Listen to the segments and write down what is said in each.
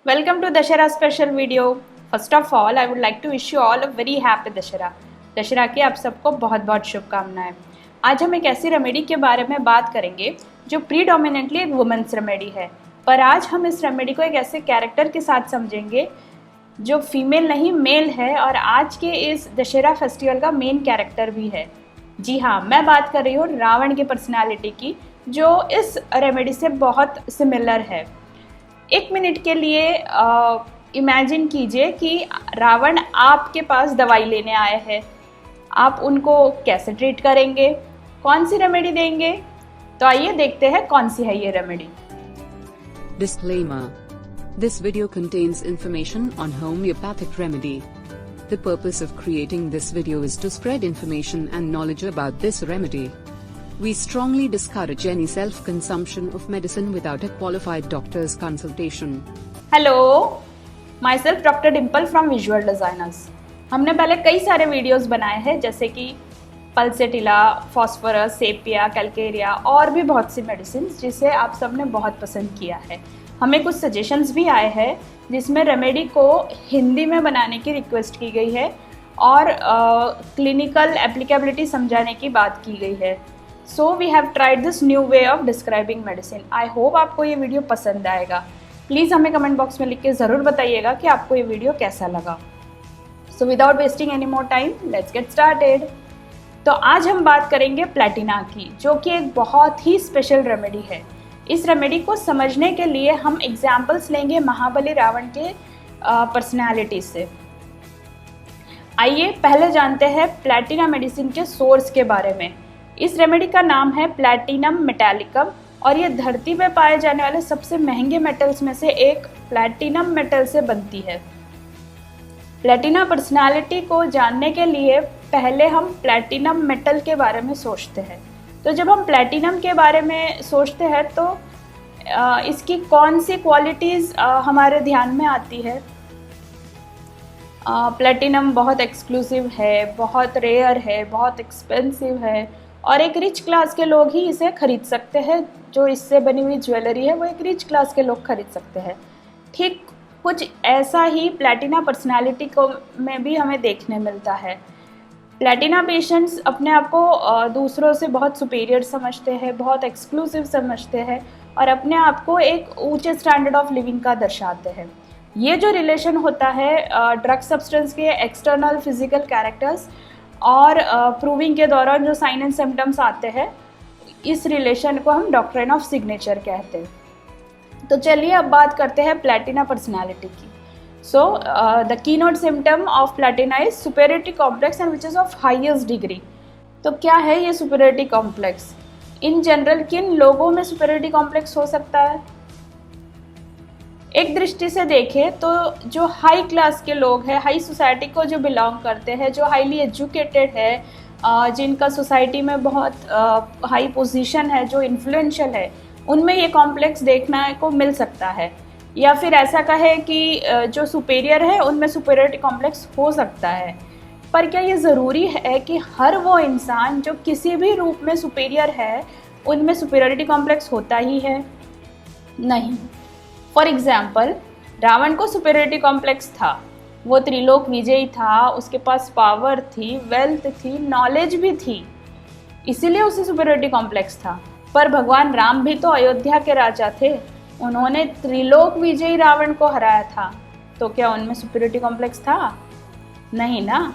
Welcome to Dashera special video. First of all, I would like to wish you all a very happy Dashera. Dussehra की आप सबको बहुत बहुत शुभकामनाएं। आज हम एक ऐसी रेमेडी के बारे में बात करेंगे जो प्रीडोमिनेंटली एक वुमेन्स रेमेडी है, पर आज हम इस रेमेडी को एक ऐसे कैरेक्टर के साथ समझेंगे जो फीमेल नहीं मेल है और आज के इस दशहरा फेस्टिवल का मेन कैरेक्टर भी है। जी हाँ, मैं बात कर रही हूँ रावण की पर्सनालिटी की, जो इस रेमेडी से बहुत सिमिलर है। 1 मिनट के लिए इमेजिन कीजिए कि रावण आपके पास दवाई लेने आए हैं। आप उनको कैसे ट्रीट करेंगे, कौन सी रेमेडी देंगे? तो आइए देखते हैं कौन सी है ये remedy. Disclaimer. This video contains information on homeopathic remedy. The purpose of creating this video is to spread information and knowledge about this remedy. We strongly discourage any self-consumption of medicine without a qualified doctor's consultation. Hello, my self doctor Dimple from visual designers. हमने पहले कई सारे videos बनाए हैं, जैसे कि pulsatilla, phosphorus, sepia, calcarea और भी बहुत सी मेडिसिन जिसे आप सबने बहुत पसंद किया है। हमें कुछ सजेशंस भी आए हैं जिसमें रेमेडी को हिंदी में बनाने की रिक्वेस्ट की गई है और क्लिनिकल एप्लीकेबिलिटी समझाने की बात की गई है। So we have tried this new way of describing medicine. I hope आपको ये वीडियो पसंद आएगा। प्लीज़ हमें कमेंट बॉक्स में लिख के ज़रूर बताइएगा कि आपको ये वीडियो कैसा लगा। So without wasting any more time, let's get started. तो आज हम बात करेंगे प्लेटिना की, जो कि एक बहुत ही स्पेशल रेमेडी है। इस रेमेडी को समझने के लिए हम एग्जाम्पल्स लेंगे महाबली रावण के पर्सनैलिटी से। आइए पहले जानते हैं प्लेटिना मेडिसिन के सोर्स के बारे में। इस रेमेडी का नाम है प्लैटिनम मेटालिकम और ये धरती पे पाए जाने वाले सबसे महंगे मेटल्स में से एक प्लैटिनम मेटल से बनती है। प्लैटिना पर्सनालिटी को जानने के लिए पहले हम प्लैटिनम मेटल के बारे में सोचते हैं। तो जब हम प्लैटिनम के बारे में सोचते हैं तो इसकी कौन सी क्वालिटीज़ हमारे ध्यान में आती है? प्लैटिनम बहुत एक्सक्लूसिव है, बहुत रेयर है, बहुत एक्सपेंसिव है और एक रिच क्लास के लोग ही इसे खरीद सकते हैं। जो इससे बनी हुई ज्वेलरी है वो एक रिच क्लास के लोग खरीद सकते हैं। ठीक कुछ ऐसा ही प्लैटिना पर्सनालिटी को में भी हमें देखने मिलता है। प्लैटिना पेशेंट्स अपने आप को दूसरों से बहुत सुपीरियर समझते हैं, बहुत एक्सक्लूसिव समझते हैं और अपने आप को एक ऊंचे स्टैंडर्ड ऑफ लिविंग का दर्शाते हैं। ये जो रिलेशन होता है ड्रग सब्सटेंस के एक्सटर्नल फिजिकल कैरेक्टर्स और प्रूविंग के दौरान जो साइन एंड सिम्टम्स आते हैं, इस रिलेशन को हम डॉक्ट्रिन ऑफ सिग्नेचर कहते हैं। तो चलिए अब बात करते हैं प्लैटिना पर्सनालिटी की। So the keynote symptom of Platina is superiority complex and which is of highest degree. तो क्या है ये सुपेरियरिटी कॉम्प्लेक्स? इन जनरल किन लोगों में सुपेरियरिटी कॉम्प्लेक्स हो सकता है? एक दृष्टि से देखें तो जो हाई क्लास के लोग हैं, हाई सोसाइटी को जो बिलोंग करते हैं, जो हाईली एजुकेटेड है, जिनका सोसाइटी में बहुत हाई पोजीशन है, जो इन्फ्लुएंशियल है, उनमें ये कॉम्प्लेक्स देखने को मिल सकता है। या फिर ऐसा कहे कि जो सुपेरियर है उनमें सुपेरियरिटी कॉम्प्लेक्स हो सकता है। पर क्या ये ज़रूरी है कि हर वो इंसान जो किसी भी रूप में सुपेरियर है उनमें सुपेरियरिटी कॉम्प्लेक्स होता ही है? नहीं। फॉर एग्जाम्पल, रावण को सुपेरियरिटी कॉम्प्लेक्स था। वो त्रिलोक विजयी था, उसके पास पावर थी, वेल्थ थी, नॉलेज भी थी, इसीलिए उसे सुपेरियरिटी कॉम्प्लेक्स था। पर भगवान राम भी तो अयोध्या के राजा थे, उन्होंने त्रिलोक विजयी रावण को हराया था, तो क्या उनमें सुपेरियरिटी कॉम्प्लेक्स था? नहीं ना।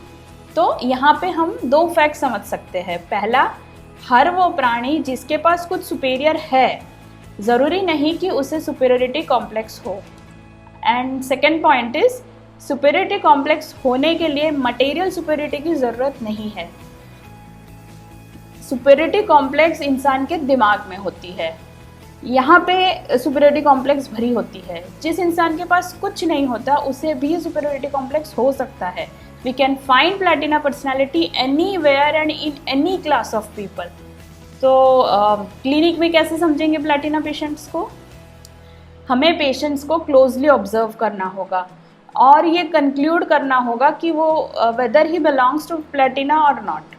तो यहाँ पे हम 2 फैक्ट समझ सकते हैं। पहला, हर वो प्राणी जिसके पास कुछ सुपेरियर है, ज़रूरी नहीं कि उसे सुपेरियरिटी कॉम्प्लेक्स हो। And second point is, superiority complex होने के लिए मटेरियल सुपेरियरिटी की ज़रूरत नहीं है। सुपेरियरिटी कॉम्प्लेक्स इंसान के दिमाग में होती है, यहाँ पे सुपेरियरिटी कॉम्प्लेक्स भरी होती है। जिस इंसान के पास कुछ नहीं होता उसे भी सुपेरियरिटी कॉम्प्लेक्स हो सकता है। We can find platina personality anywhere and in any class of people. तो क्लिनिक में कैसे समझेंगे प्लैटिना पेशेंट्स को? हमें पेशेंट्स को क्लोजली ऑब्जर्व करना होगा और ये कंक्लूड करना होगा कि वो whether he belongs to platina or not.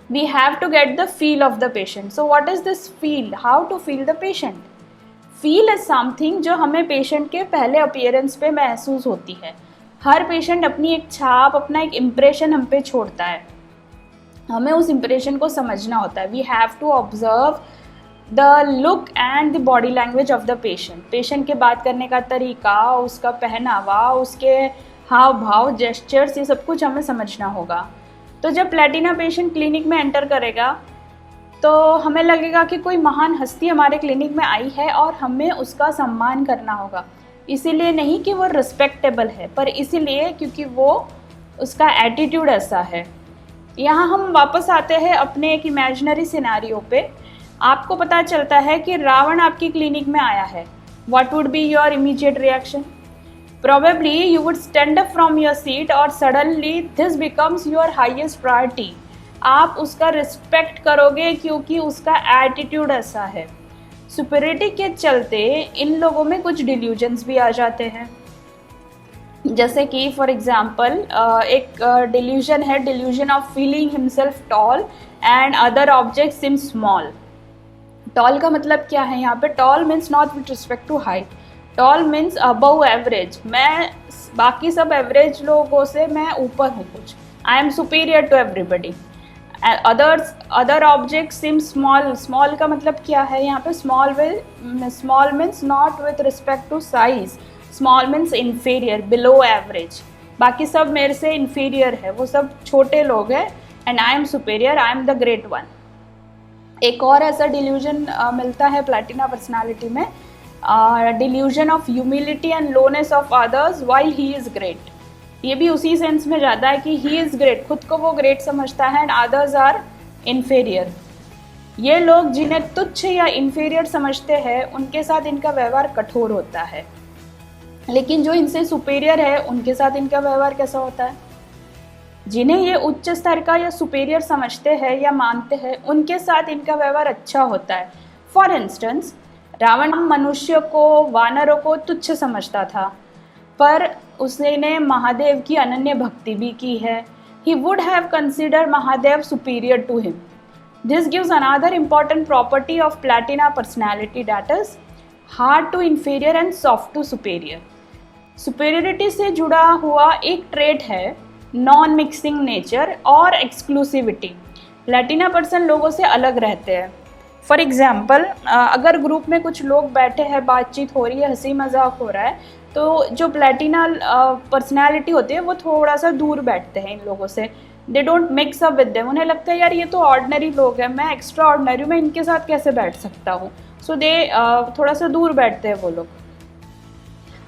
We have to get the feel of the patient. So what is this feel? How to feel the patient? Feel is something जो हमें पेशेंट के पहले appearance पे महसूस होती है। हर patient अपनी एक छाप, अपना एक इम्प्रेशन हम पे छोड़ता है, हमें उस इम्प्रेशन को समझना होता है। We have to observe the look and the body language of the patient. Patient के बात करने का तरीका, उसका पहनावा, उसके हाव भाव, जेस्चर्स, ये सब कुछ हमें समझना होगा। तो जब प्लैटिना पेशेंट क्लिनिक में एंटर करेगा तो हमें लगेगा कि कोई महान हस्ती हमारे क्लिनिक में आई है और हमें उसका सम्मान करना होगा। इसीलिए नहीं कि वो रिस्पेक्टेबल है, पर इसीलिए क्योंकि वो उसका एटीट्यूड ऐसा है। यहाँ हम वापस आते हैं अपने एक इमेजिनरी सिनेरियो पे। आपको पता चलता है कि रावण आपकी क्लिनिक में आया है। What would be your immediate reaction? Probably you would stand up from your seat और suddenly this becomes your highest priority। आप उसका रिस्पेक्ट करोगे क्योंकि उसका एटीट्यूड ऐसा है। सुपीरियरिटी के चलते इन लोगों में कुछ डिल्यूजन्स भी आ जाते हैं, जैसे कि फॉर एग्जाम्पल एक डिल्यूजन है, delusion of feeling himself tall and other object seem small. Tall का मतलब क्या है यहाँ पे? Tall means not with respect to height, tall means above average. मैं बाकी सब एवरेज लोगों से मैं ऊपर हूँ कुछ, I am superior to everybody. Other object seem small. Small का मतलब क्या है यहाँ पे? Small means not with respect to size, small means inferior, below average. बाकी सब मेरे से इन्फीरियर है, वो सब छोटे लोग हैं, and I am superior, I am the great one. एक और ऐसा डिल्यूजन मिलता है प्लैटिना पर्सनालिटी में, delusion of humility and lowness of others while he is great. ये भी उसी सेंस में जाता है कि ही इज़ ग्रेट, खुद को वो ग्रेट समझता है, एंड अदर्स आर इन्फीरियर। ये लोग जिन्हें तुच्छ या इन्फीरियर समझते हैं उनके साथ इनका व्यवहार कठोर होता है, लेकिन जो इनसे सुपीरियर है उनके साथ इनका व्यवहार कैसा होता है? जिन्हें ये उच्च स्तर का या सुपीरियर समझते हैं या मानते हैं उनके साथ इनका व्यवहार अच्छा होता है। फॉर इंस्टेंस, रावण मनुष्य को, वानरों को तुच्छ समझता था, पर उसने महादेव की अनन्य भक्ति भी की है। He would have consider Mahadev superior to him. This gives another important property of platina personality, that is hard to inferior and soft to superior. Superiority से जुड़ा हुआ एक ट्रेट है नॉन मिक्सिंग नेचर और एक्सक्लूसिविटी। प्लैटिना पर्सन लोगों से अलग रहते हैं। फॉर एग्जाम्पल, अगर ग्रुप में कुछ लोग बैठे हैं, बातचीत हो रही है, हंसी मजाक हो रहा है, तो जो प्लैटिना पर्सनैलिटी होती है वो थोड़ा सा दूर बैठते हैं इन लोगों से। They don't mix up with them. उन्हें लगता है यार ये तो ऑर्डिनरी लोग हैं, मैं एक्स्ट्रा ऑर्डिनरी हूँ, मैं इनके साथ कैसे बैठ सकता हूँ। सो दे थोड़ा सा दूर बैठते हैं वो लोग।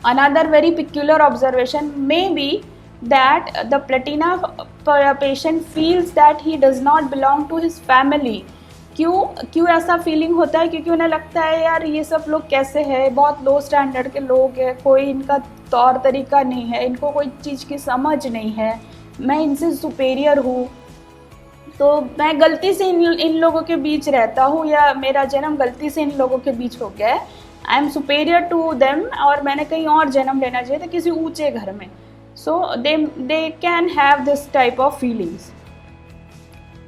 Another very peculiar observation may be that the platina patient feels that he does not belong to his family। क्यों ऐसा फीलिंग होता है? क्योंकि उन्हें लगता है यार ये सब लोग कैसे हैं, बहुत लो स्टैंडर्ड के लोग हैं, कोई इनका तौर तरीका नहीं है, इनको कोई चीज़ की समझ नहीं है, मैं इनसे सुपीरियर हूँ, तो मैं गलती से इन लोगों के बीच रहता हूँ, या मेरा जन्म गलती से इन लोगों के बीच हो गया है, I am superior to them, और मैंने कहीं और जन्म लेना चाहिए था किसी ऊँचे घर में। So they can have this type of feelings.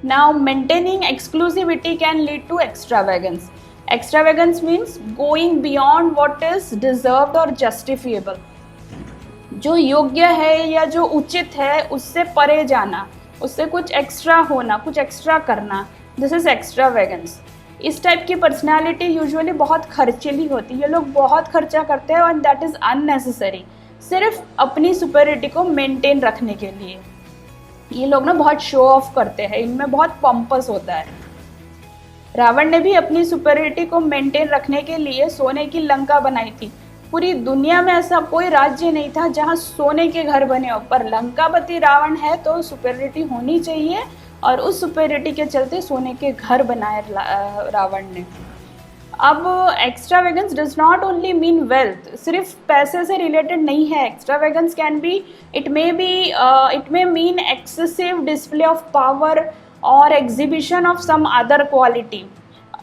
Now maintaining exclusivity can lead to extravagance. Extravagance means going beyond what is deserved or justifiable. जो योग्य है या जो उचित है उससे परे जाना, उससे कुछ एक्स्ट्रा होना, कुछ एक्स्ट्रा करना, दिस इज एक्स्ट्रावेगेंस। इस टाइप की पर्सनैलिटी यूजुअली बहुत खर्चीली होती है। ये लोग बहुत खर्चा करते हैं एंड दैट इज़ अननेसेसरी, सिर्फ अपनी सुपीरियरिटी को मेंटेन रखने के लिए। ये लोग ना बहुत शो ऑफ करते हैं, इनमें बहुत पंपस होता है। रावण ने भी अपनी सुपीरियरिटी को मेंटेन रखने के लिए सोने की लंका बनाई थी। पूरी दुनिया में ऐसा कोई राज्य नहीं था जहां सोने के घर बने हो, पर लंकापति रावण है तो सुपीरियरिटी होनी चाहिए, और उस सुपीरियरिटी के चलते सोने के घर बनाए रावण ने। अब extravagance does not only mean wealth, सिर्फ पैसे से रिलेटेड नहीं है। Extravagance can be, it may mean excessive display of power और exhibition of some other quality.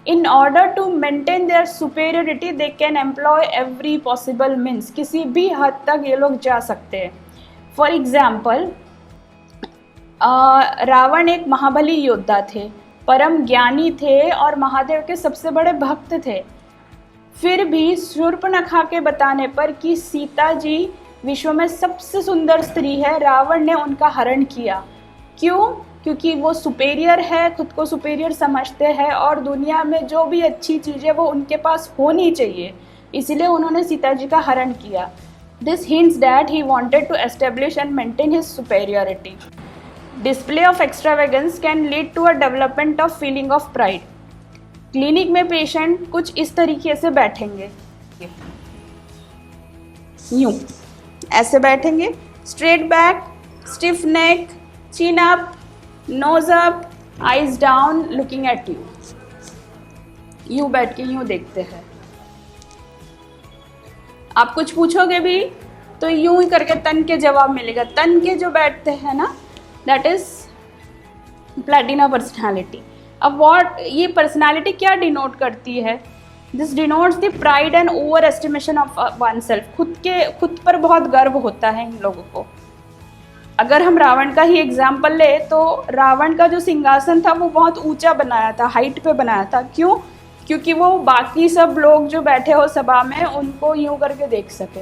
In order to maintain their superiority, they can employ every possible means। किसी भी हद तक ये लोग जा सकते हैं। For example, रावण एक महाबली योद्धा थे, परम ज्ञानी थे और महादेव के सबसे बड़े भक्त थे। फिर भी शूर्पणखा के बताने पर कि सीता जी विश्व में सबसे सुंदर स्त्री है, रावण ने उनका हरण किया। क्यों? क्योंकि वो सुपेरियर है, खुद को सुपेरियर समझते हैं और दुनिया में जो भी अच्छी चीज़ें वो उनके पास होनी चाहिए, इसलिए उन्होंने सीता जी का हरण किया। This hints that he wanted to establish and maintain his superiority. Display of extravagance can lead to a development of feeling of pride. Clinic में पेशेंट कुछ इस तरीके से बैठेंगे, यूं ऐसे बैठेंगे, straight back, stiff neck, chin up, nose up, eyes down, looking at you. यूं बैठ के यूं देखते हैं। आप कुछ पूछोगे भी तो यूं ही करके तन के जवाब मिलेगा। तन के जो बैठते हैं ना, दैट इज प्लैटिना पर्सनालिटी। अब ये पर्सनालिटी क्या डिनोट करती है? This denotes the pride and over estimation of one self. खुद पर बहुत गर्व होता है इन लोगों को। अगर हम रावण का ही एग्जाम्पल ले तो रावण का जो सिंहासन था वो बहुत ऊंचा बनाया था, हाइट पे बनाया था। क्यों? क्योंकि वो बाकी सब लोग जो बैठे हो सभा में उनको यूं करके देख सके।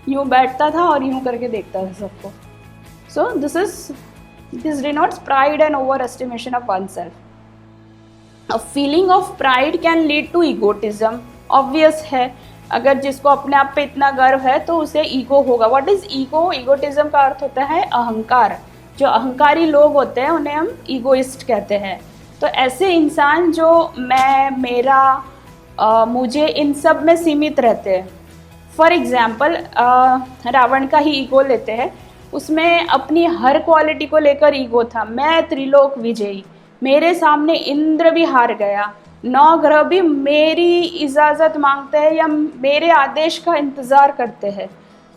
यूं बैठता था और यूं करके देखता था सबको। So this denotes pride and over estimation of one self. A feeling of pride can lead to egotism. Obvious है, अगर जिसको अपने आप पे इतना गर्व है तो उसे ईगो होगा। What is ego? Egotism का अर्थ होता है अहंकार। जो अहंकारी लोग होते हैं उन्हें हम ईगोइस्ट कहते हैं। तो ऐसे इंसान जो मैं, मेरा, मुझे, इन सब में सीमित रहते हैं। फॉर एग्जाम्पल रावण का ही ईगो लेते हैं, उसमें अपनी हर क्वालिटी को लेकर ईगो था। मैं त्रिलोक विजयी, मेरे सामने इंद्र भी हार गया, 9 ग्रह भी मेरी इजाज़त मांगते हैं या मेरे आदेश का इंतज़ार करते हैं।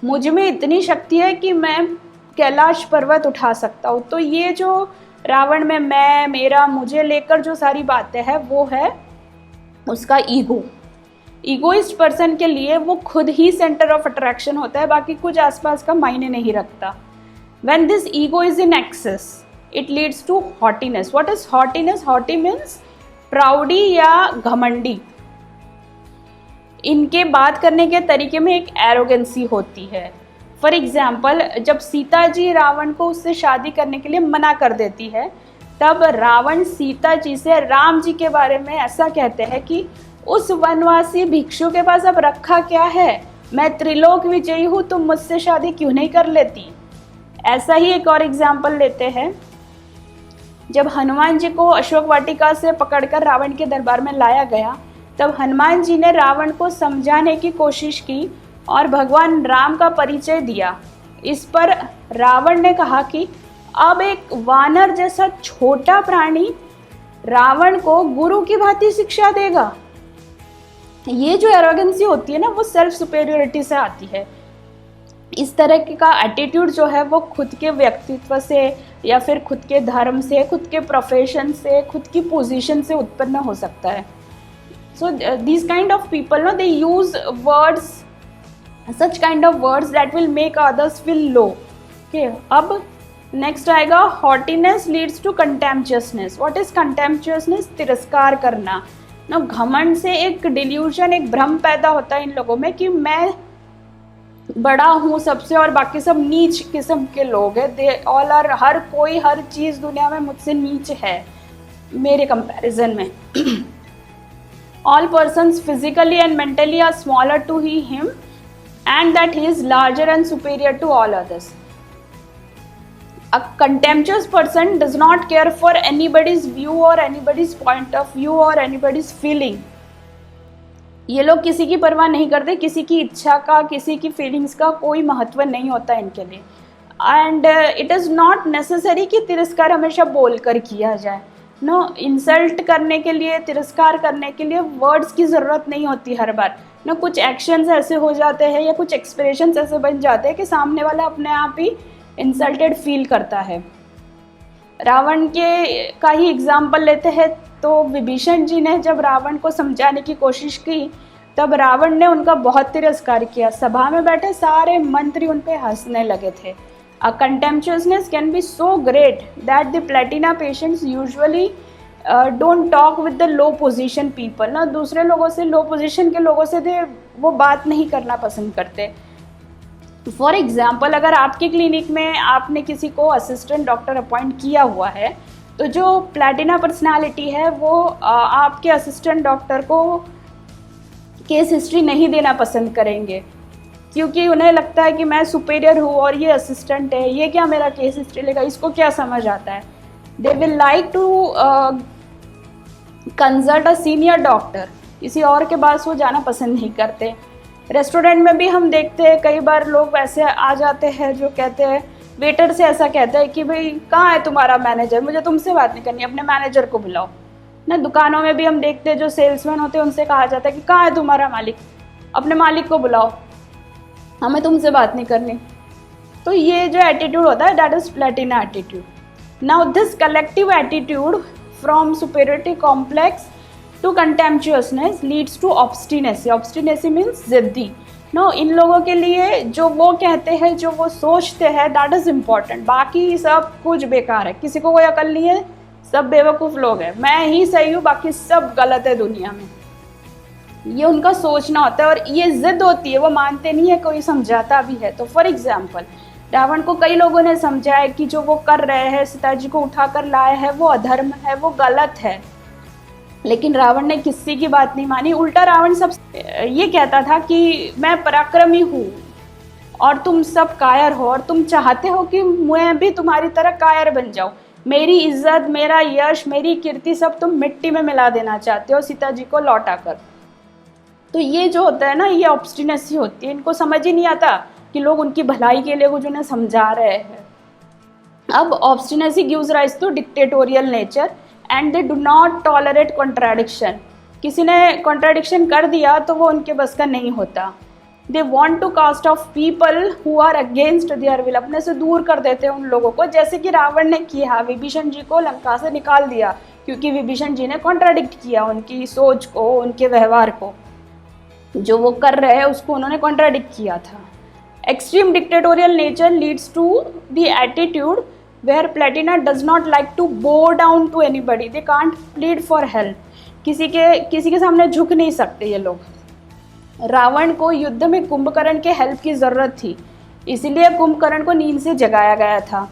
मुझ में इतनी शक्ति है कि मैं कैलाश पर्वत उठा सकता हूँ। तो ये जो रावण में मैं, मेरा, मुझे लेकर जो सारी बातें हैं वो है उसका ईगो। ईगोइस्ट पर्सन के लिए वो खुद ही सेंटर ऑफ अट्रैक्शन होता है, बाकी कुछ आसपास का मायने नहीं रखता। When this ego is in excess, it leads to haughtiness. What is haughtiness? Haughty means प्राउडी या घमंडी। इनके बात करने के तरीके में एक एरोगेंसी होती है। फॉर एग्जाम्पल, जब सीता जी रावण को उससे शादी करने के लिए मना कर देती है, तब रावण सीता जी से राम जी के बारे में ऐसा कहते हैं कि उस वनवासी भिक्षु के पास अब रखा क्या है, मैं त्रिलोक विजयी हूँ, तुम मुझसे शादी क्यों नहीं कर लेती। ऐसा ही एक और एग्जाम्पल लेते हैं। जब हनुमान जी को अशोक वाटिका से पकड़कर रावण के दरबार में लाया गया, तब हनुमान जी ने रावण को समझाने की कोशिश की और भगवान राम का परिचय दिया। इस पर रावण ने कहा कि अब एक वानर जैसा छोटा प्राणी रावण को गुरु की भांति शिक्षा देगा। ये जो एरोगेंसी होती है ना, वो सेल्फ सुपेरियोरिटी से आती है। इस तरह का एटीट्यूड जो है वो खुद के व्यक्तित्व से या फिर खुद के धर्म से, खुद के प्रोफेशन से, खुद की पोजीशन से उत्पन्न हो सकता है। So these kind of people no, they use words, such kind of words that will make others feel low. Okay, अब नेक्स्ट आएगा haughtiness leads to contemptuousness. What is contemptuousness? तिरस्कार करना। ना घमंड से एक डिल्यूजन, एक भ्रम पैदा होता है इन लोगों में कि मैं बड़ा हूँ सबसे और बाकी सब नीच किस्म के लोग हैं। दे ऑल आर, हर कोई हर चीज़ दुनिया में मुझसे नीच है मेरे कंपैरिजन में। All persons physically and mentally are smaller to him and that he is larger and superior to all others. A contemptuous person does not care for anybody's view or anybody's point of view or anybody's feeling. ये लोग किसी की परवाह नहीं करते, किसी की इच्छा का, किसी की फीलिंग्स का कोई महत्व नहीं होता इनके लिए। And it is not necessary कि तिरस्कार हमेशा बोलकर किया जाए। नो, इंसल्ट करने के लिए, तिरस्कार करने के लिए वर्ड्स की ज़रूरत नहीं होती हर बार। नो, कुछ एक्शंस ऐसे हो जाते हैं या कुछ एक्सप्रेशंस ऐसे बन जाते हैं कि सामने वाला अपने आप ही इंसल्टेड फील करता है। रावण के का ही एग्जाम्पल लेते हैं तो विभीषण जी ने जब रावण को समझाने की कोशिश की तब रावण ने उनका बहुत तिरस्कार किया। सभा में बैठे सारे मंत्री उन पे हंसने लगे थे। A contemptuousness can be so great that the platina patients usually don't talk with the low position people ना, दूसरे लोगों से, लो पोजीशन के लोगों से वो बात नहीं करना पसंद करते। फॉर एग्जाम्पल, अगर आपके क्लिनिक में आपने किसी को असिस्टेंट डॉक्टर अपॉइंट किया हुआ है, तो जो प्लैटिना पर्सनालिटी है वो आपके असिस्टेंट डॉक्टर को केस हिस्ट्री नहीं देना पसंद करेंगे, क्योंकि उन्हें लगता है कि मैं सुपीरियर हूँ और ये असिस्टेंट है, ये क्या मेरा केस हिस्ट्री लेगा, इसको क्या समझ आता है। They will like to consult a senior doctor, किसी और के पास वो जाना पसंद नहीं करते। रेस्टोरेंट में भी हम देखते हैं कई बार लोग ऐसे आ जाते हैं जो कहते हैं, वेटर से ऐसा कहते हैं कि भाई कहाँ है तुम्हारा मैनेजर, मुझे तुमसे बात नहीं करनी, अपने मैनेजर को बुलाओ ना। दुकानों में भी हम देखते हैं जो सेल्समैन होते हैं उनसे कहा जाता है कि कहाँ है तुम्हारा मालिक, अपने मालिक को बुलाओ, हमें तुमसे बात नहीं करनी। तो ये जो एटीट्यूड होता है, दैट इज प्लैटिना attitude. Now this collective attitude from superiority complex to contemptuousness leads to obstinacy. Obstinacy means जिद्दी। नो, इन लोगों के लिए जो वो कहते हैं, जो वो सोचते हैं, दैट इज इम्पॉर्टेंट, बाकी सब कुछ बेकार है, किसी को कोई अकल नहीं है, सब बेवकूफ़ लोग हैं, मैं ही सही हूँ, बाकी सब गलत है दुनिया में। ये उनका सोचना होता है और ये जिद होती है, वो मानते नहीं है, कोई समझाता भी है। तो फॉर एग्जाम्पल, रावण को कई लोगों ने समझाया कि जो वो कर रहे हैं, सीता जी को उठाकर लाए हैं, वो अधर्म है, वो गलत है, लेकिन रावण ने किसी की बात नहीं मानी। उल्टा रावण सब ये कहता था कि मैं पराक्रमी हूँ और तुम सब कायर हो, और तुम चाहते हो कि मैं भी तुम्हारी तरह कायर बन जाऊँ, मेरी इज्जत, मेरा यश, मेरी कीर्ति सब तुम मिट्टी में मिला देना चाहते हो सीता जी को लौटा कर। तो ये जो होता है ना, ये ऑब्स्टिनेसी होती है। इनको समझ ही नहीं आता कि लोग उनकी भलाई के लिए कुछ उन्हें समझा रहे हैं। अब obstinacy gives rise to dictatorial nature and they do not tolerate contradiction. किसी ने कॉन्ट्राडिक्शन कर दिया तो वो उनके बस का नहीं होता। They want to cast off people who are against their will. अपने से दूर कर देते हैं उन लोगों को, जैसे कि रावण ने किया, विभीषण जी को लंका से निकाल दिया क्योंकि विभीषण जी ने कॉन्ट्राडिक्ट किया उनकी सोच को, उनके व्यवहार को, जो वो कर रहे हैं उसको उन्होंने कॉन्ट्राडिक्ट किया था। Extreme dictatorial nature leads to the attitude where platina does not like to bow down to anybody, they can't plead for help. किसी के सामने झुक नहीं सकते ये लोग। रावण को युद्ध में कुंभकर्ण के हेल्प की ज़रूरत थी, इसीलिए कुंभकर्ण को नींद से जगाया गया था।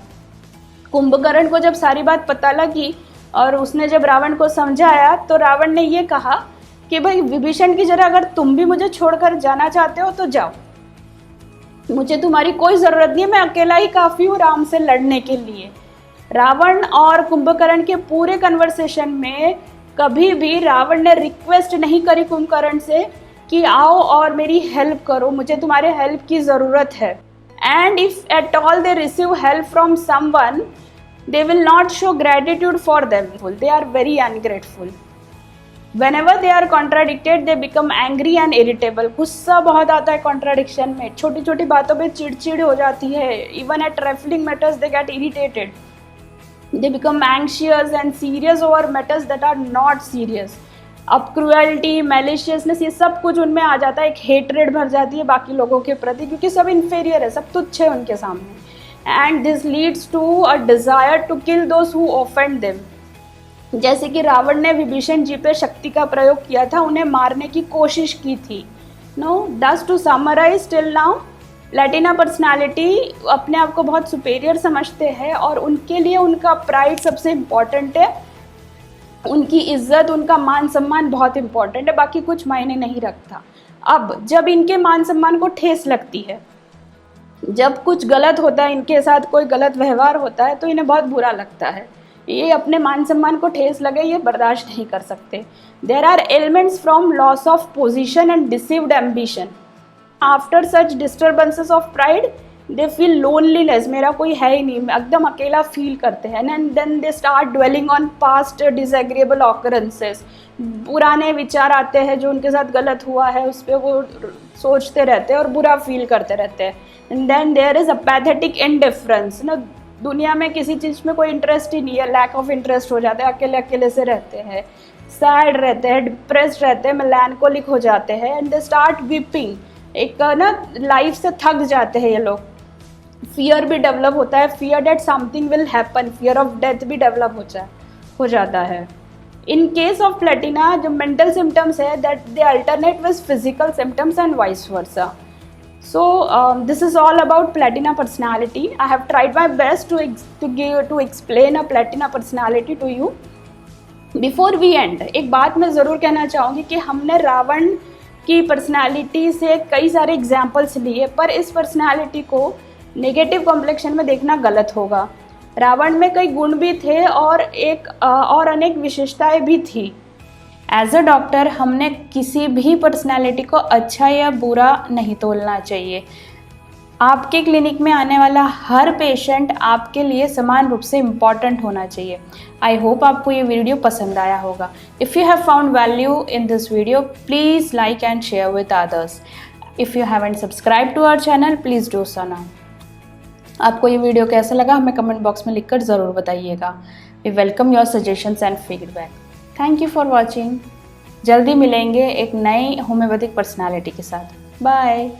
कुंभकर्ण को जब सारी बात पता लगी और उसने जब रावण को समझाया, तो रावण ने ये कहा कि भाई विभीषण की जगह अगर तुम भी मुझे छोड़कर जाना चाहते हो तो जाओ, मुझे तुम्हारी कोई ज़रूरत नहीं है, मैं अकेला ही काफ़ी हूँ राम से लड़ने के लिए। रावण और कुंभकर्ण के पूरे कन्वर्सेशन में कभी भी रावण ने रिक्वेस्ट नहीं करी कुंभकर्ण से कि आओ और मेरी हेल्प करो, मुझे तुम्हारे हेल्प की ज़रूरत है। And if at all they receive help from someone, they will not show gratitude for them, they are very ungrateful. Whenever they are contradicted, they become angry and irritable. गुस्सा बहुत आता है कॉन्ट्राडिक्शन में, छोटी छोटी बातों पे चिड़चिड़ हो जाती है। Even at trifling matters they get irritated. They become anxious and serious over matters that are not serious. अब क्रूएल्टी, मैलिशियसनेस, ये सब कुछ उनमें आ जाता है, एक हेट्रेड भर जाती है बाकी लोगों के प्रति, क्योंकि सब इन्फेरियर है, सब तुच्छ है उनके सामने। And this leads to a desire to kill those who offend them. जैसे कि रावण ने विभीषण जी पे शक्ति का प्रयोग किया था, उन्हें मारने की कोशिश की थी। No, thus to summarize till now, platina personality अपने आप को बहुत सुपेरियर समझते हैं और उनके लिए उनका प्राइड सबसे इम्पॉर्टेंट है, उनकी इज्जत, उनका मान सम्मान बहुत इम्पॉर्टेंट है, बाकी कुछ मायने नहीं रखता। अब जब इनके मान सम्मान को ठेस लगती है, जब कुछ गलत होता है, इनके साथ कोई गलत व्यवहार होता है, तो इन्हें बहुत बुरा लगता है। ये अपने मान सम्मान को ठेस लगे, ये बर्दाश्त नहीं कर सकते। There are elements from loss of position and deceived ambition. After such disturbances of pride they feel loneliness, मेरा कोई है ही नहीं, एकदम अकेला फील करते हैं। And then they start dwelling on past disagreeable occurrences. पुराने विचार आते हैं जो उनके साथ गलत हुआ है, उस पर वो सोचते रहते हैं और बुरा फील करते रहते हैं। And then there is a pathetic indifference, ना दुनिया में किसी चीज़ में कोई इंटरेस्ट ही नहीं है, लैक ऑफ इंटरेस्ट हो जाता है, अकेले अकेले से रहते हैं, सैड रहते हैं, डिप्रेस्ड रहते हैं, मेलैंकोलिक हो जाते हैं। एंड दे स्टार्ट वीपिंग, एक ना लाइफ से थक जाते हैं ये लोग। फियर भी डेवलप होता है, fear that something will happen, fear of death भी डेवलप हो जाता है। In case of platina, जो mental symptoms है that they alternate with physical symptoms and vice versa. So this is all about platina personality. I have tried my best to explain a platina personality to you. Before we end, एक बात मैं ज़रूर कहना चाहूँगी कि हमने रावण की personality से कई सारे एग्जाम्पल्स लिए, पर इस पर्सनालिटी को नेगेटिव कॉम्प्लेक्शन में देखना गलत होगा। रावण में कई गुण भी थे और अनेक विशेषताएं भी थी। एज अ डॉक्टर हमने किसी भी पर्सनालिटी को अच्छा या बुरा नहीं तोलना चाहिए। आपके क्लिनिक में आने वाला हर पेशेंट आपके लिए समान रूप से इम्पॉर्टेंट होना चाहिए। आई होप आपको ये वीडियो पसंद आया होगा। If you have found value in this video, please like and share with others. If you haven't subscribe to our channel, please do so now. आपको ये वीडियो कैसा लगा हमें कमेंट बॉक्स में लिखकर ज़रूर बताइएगा। We welcome your suggestions and feedback. Thank you for watching. जल्दी मिलेंगे एक नई होम्योपैथिक पर्सनालिटी के साथ। बाय।